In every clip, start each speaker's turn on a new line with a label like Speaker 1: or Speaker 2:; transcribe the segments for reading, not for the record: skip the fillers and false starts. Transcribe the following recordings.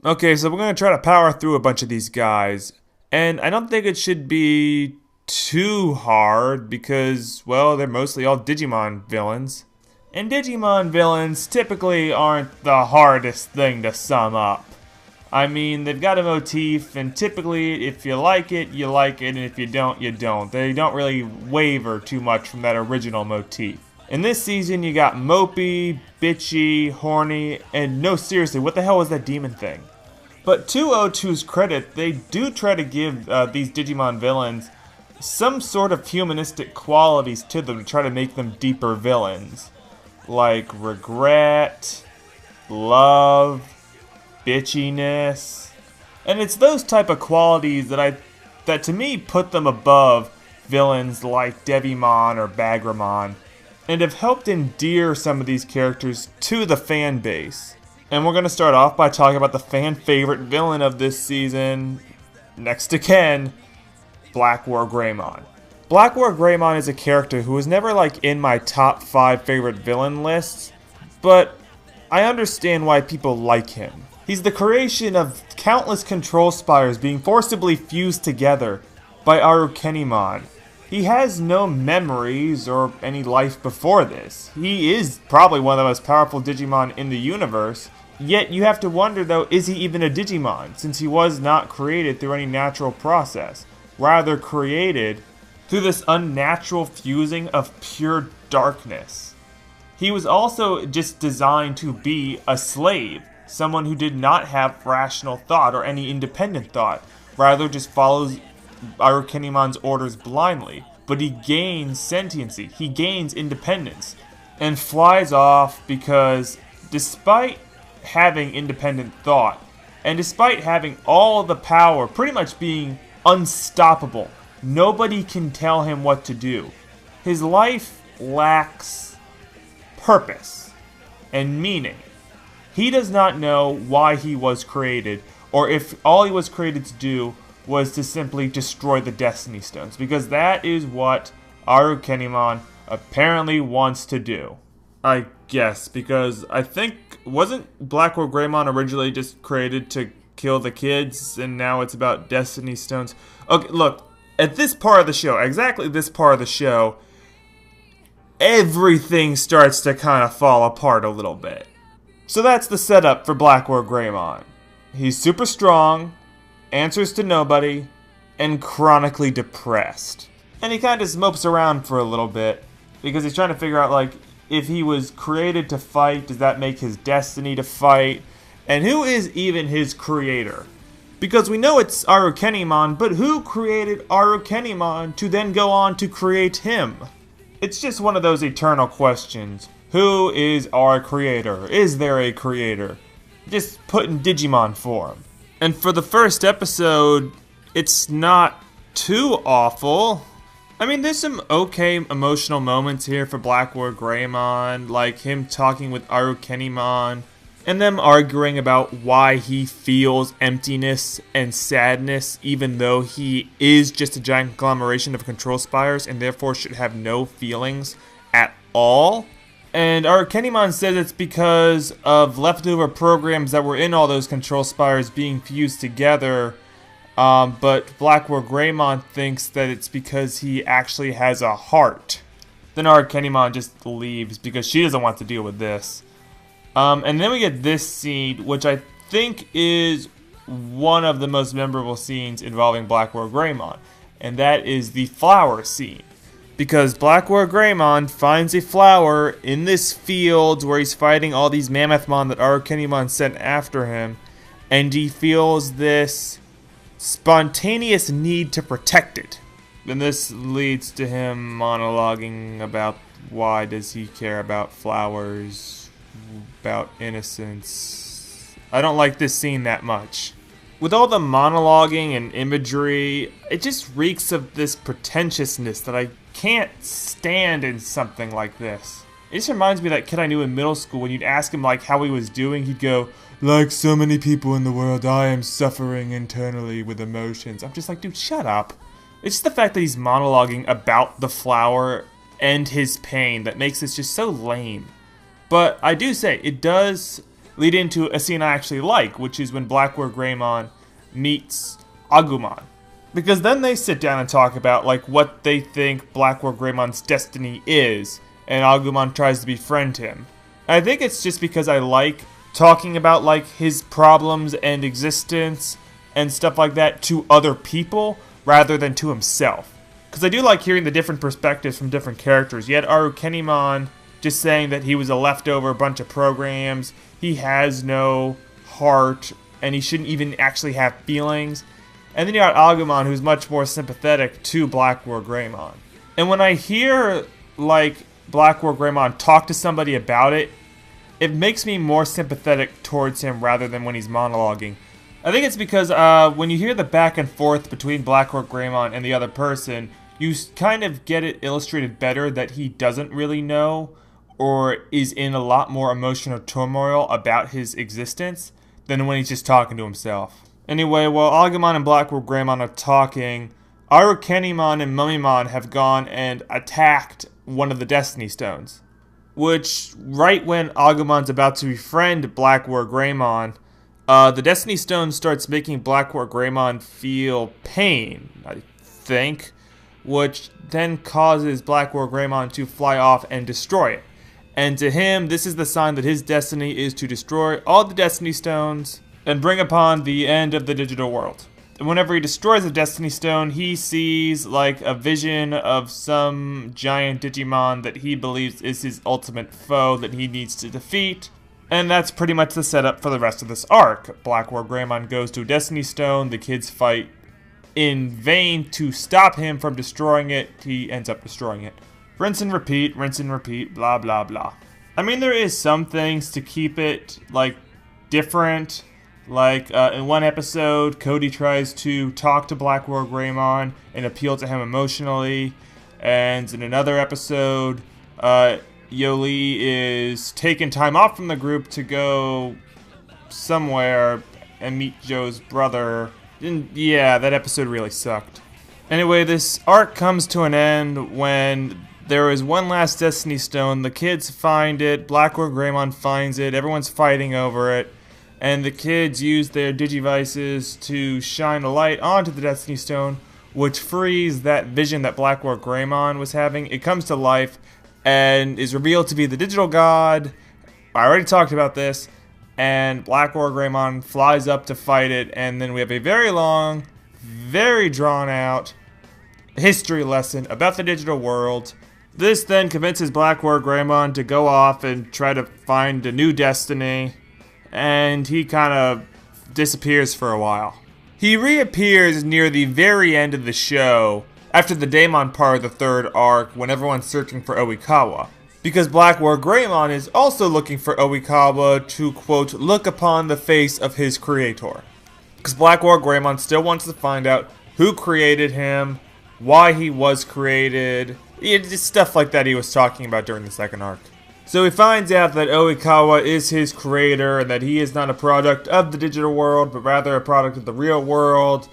Speaker 1: Okay, so we're going to try to power through a bunch of these guys. And I don't think it should be too hard because, well, they're mostly all Digimon villains. And Digimon villains typically aren't the hardest thing to sum up. I mean, they've got a motif, and typically, if you like it, you like it, and if you don't, you don't. They don't really waver too much from that original motif. In this season, you got mopey, bitchy, horny, and no, seriously, what the hell was that demon thing? But to O2's credit, they do try to give these Digimon villains some sort of humanistic qualities to them to try to make them deeper villains. Like regret, love, bitchiness. And it's those type of qualities that to me put them above villains like Devimon or Bagramon, and have helped endear some of these characters to the fan base. And we're going to start off by talking about the fan favorite villain of this season, next to Ken, Blackwargreymon. Blackwargreymon is a character who was never in my top 5 favorite villain lists, but I understand why people like him. He's the creation of countless control spires being forcibly fused together by Arukenimon. He has no memories or any life before this. He is probably one of the most powerful Digimon in the universe, yet you have to wonder though, is he even a Digimon, since he was not created through any natural process, rather created through this unnatural fusing of pure darkness. He was also just designed to be a slave, someone who did not have rational thought or any independent thought, rather just follows Arukenimon's orders blindly. But he gains sentiency, he gains independence, and flies off because despite having independent thought, and despite having all the power, pretty much being unstoppable, nobody can tell him what to do. His life lacks purpose and meaning. He does not know why he was created, or if all he was created to do was to simply destroy the Destiny Stones, because that is what Arukenimon apparently wants to do. I guess, because I think, wasn't Blackwargreymon originally just created to kill the kids, and now it's about Destiny Stones? Okay, look, at this part of the show, exactly this part of the show, everything starts to kind of fall apart a little bit. So that's the setup for Blackwargreymon. He's super strong, answers to nobody, and chronically depressed. And he kind of just mopes around for a little bit, because he's trying to figure out, if he was created to fight, does that make his destiny to fight? And who is even his creator? Because we know it's Arukenimon, but who created Arukenimon to then go on to create him? It's just one of those eternal questions. Who is our creator? Is there a creator? Just put in Digimon form. And for the first episode, it's not too awful. I mean, there's some okay emotional moments here for Blackwargreymon, like him talking with Arukenimon, and them arguing about why he feels emptiness and sadness, even though he is just a giant conglomeration of control spires and therefore should have no feelings at all. And Arukenimon says it's because of leftover programs that were in all those control spires being fused together, but Blackwargreymon thinks that it's because he actually has a heart. Then Arukenimon just leaves because she doesn't want to deal with this. And then we get this scene, which I think is one of the most memorable scenes involving Blackwargreymon, and that is the flower scene. Because Blackwargreymon finds a flower in this field where he's fighting all these Mammothmon that Arukenimon sent after him, and he feels this spontaneous need to protect it. And this leads to him monologuing about why does he care about flowers, about innocence. I don't like this scene that much. With all the monologuing and imagery, it just reeks of this pretentiousness that I can't stand in something like this. It just reminds me of that kid I knew in middle school when you'd ask him how he was doing, he'd go, "Like so many people in the world, I am suffering internally with emotions." I'm just like, dude, shut up. It's just the fact that he's monologuing about the flower and his pain that makes this just so lame. But I do say, it does lead into a scene I actually like, which is when Blackwargreymon meets Agumon. Because then they sit down and talk about like what they think Blackwargreymon's destiny is, and Agumon tries to befriend him. I think it's just because I like talking about like his problems and existence and stuff like that to other people rather than to himself. Because I do like hearing the different perspectives from different characters. You had Arukenimon just saying that he was a leftover bunch of programs, he has no heart, and he shouldn't even actually have feelings. And then you got Agumon, who's much more sympathetic to Blackwargreymon. And when I hear like Blackwargreymon talk to somebody about it, it makes me more sympathetic towards him rather than when he's monologuing. I think it's because when you hear the back and forth between Blackwargreymon and the other person, you kind of get it illustrated better that he doesn't really know or is in a lot more emotional turmoil about his existence than when he's just talking to himself. Anyway, while Agumon and Blackwargreymon are talking, Arukenimon and Mummymon have gone and attacked one of the Destiny Stones. Which, right when Agumon's about to befriend Blackwargreymon, the Destiny Stone starts making Blackwargreymon feel pain, I think, which then causes Blackwargreymon to fly off and destroy it. And to him, this is the sign that his destiny is to destroy all the Destiny Stones and bring upon the end of the digital world. And whenever he destroys a Destiny Stone, he sees like a vision of some giant Digimon that he believes is his ultimate foe that he needs to defeat. And that's pretty much the setup for the rest of this arc. Blackwargreymon goes to a Destiny Stone, the kids fight in vain to stop him from destroying it, he ends up destroying it. Rinse and repeat, blah blah blah. I mean, there is some things to keep it like different. Like, in one episode, Cody tries to talk to Blackwargreymon and appeal to him emotionally. And in another episode, Yoli is taking time off from the group to go somewhere and meet Joe's brother. And yeah, that episode really sucked. Anyway, this arc comes to an end when there is one last Destiny Stone. The kids find it, Blackwargreymon finds it, everyone's fighting over it. And the kids use their Digivices to shine a light onto the Destiny Stone, which frees that vision that Blackwargreymon was having. It comes to life and is revealed to be the digital god. I already talked about this. And Blackwargreymon flies up to fight it, and then we have a very long, very drawn out history lesson about the digital world. This then convinces Blackwargreymon to go off and try to find a new destiny. And he kind of disappears for a while. He reappears near the very end of the show, after the Daemon part of the third arc, when everyone's searching for Oikawa. Because Blackwargreymon is also looking for Oikawa to, quote, look upon the face of his creator. Because Blackwargreymon still wants to find out who created him, why he was created, just stuff like that he was talking about during the second arc. So he finds out that Oikawa is his creator and that he is not a product of the digital world, but rather a product of the real world.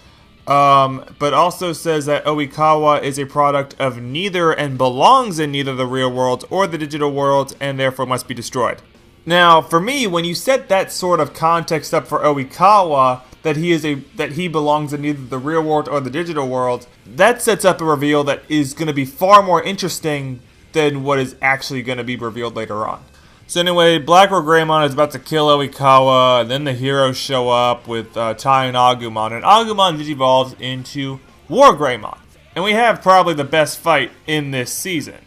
Speaker 1: But also says that Oikawa is a product of neither and belongs in neither the real world or the digital world and therefore must be destroyed. Now, for me, when you set that sort of context up for Oikawa, that he belongs in neither the real world or the digital world, that sets up a reveal that is going to be far more interesting than what is actually going to be revealed later on. So anyway, Blackwargreymon is about to kill Oikawa, and then the heroes show up with Tai and Agumon, and Agumon digivolves into Wargreymon. And we have probably the best fight in this season.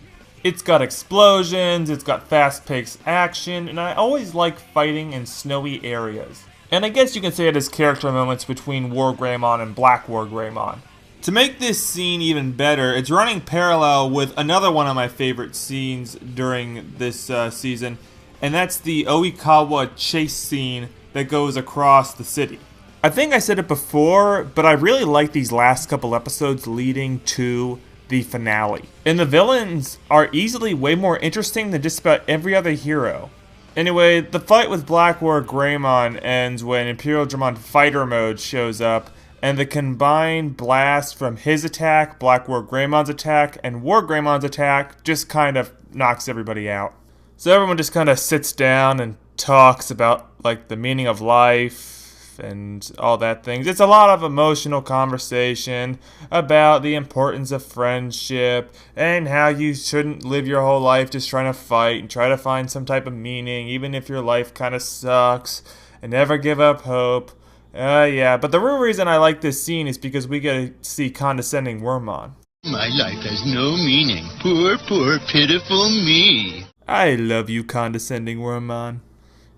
Speaker 1: It's got explosions, it's got fast-paced action, and I always like fighting in snowy areas. And I guess you can say it as character moments between Wargreymon and Blackwargreymon. To make this scene even better, it's running parallel with another one of my favorite scenes during this season, and that's the Oikawa chase scene that goes across the city. I think I said it before, but I really like these last couple episodes leading to the finale. And the villains are easily way more interesting than just about every other hero. Anyway, the fight with Blackwargreymon ends when Imperial Dramon Fighter Mode shows up, and the combined blast from his attack, Blackwargreymon's attack, and Wargreymon's attack just kind of knocks everybody out. So everyone just kind of sits down and talks about like the meaning of life and all that things. It's a lot of emotional conversation about the importance of friendship and how you shouldn't live your whole life just trying to fight and try to find some type of meaning, even if your life kind of sucks, and never give up hope. Yeah, but the real reason I like this scene is because we get to see condescending Wormmon.
Speaker 2: My life has no meaning. Poor, poor, pitiful me.
Speaker 1: I love you, condescending Wormmon.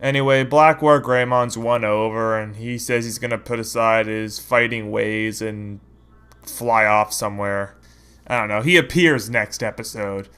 Speaker 1: Anyway, Blackwargreymon's won over, and he says he's gonna put aside his fighting ways and fly off somewhere. I don't know. He appears next episode.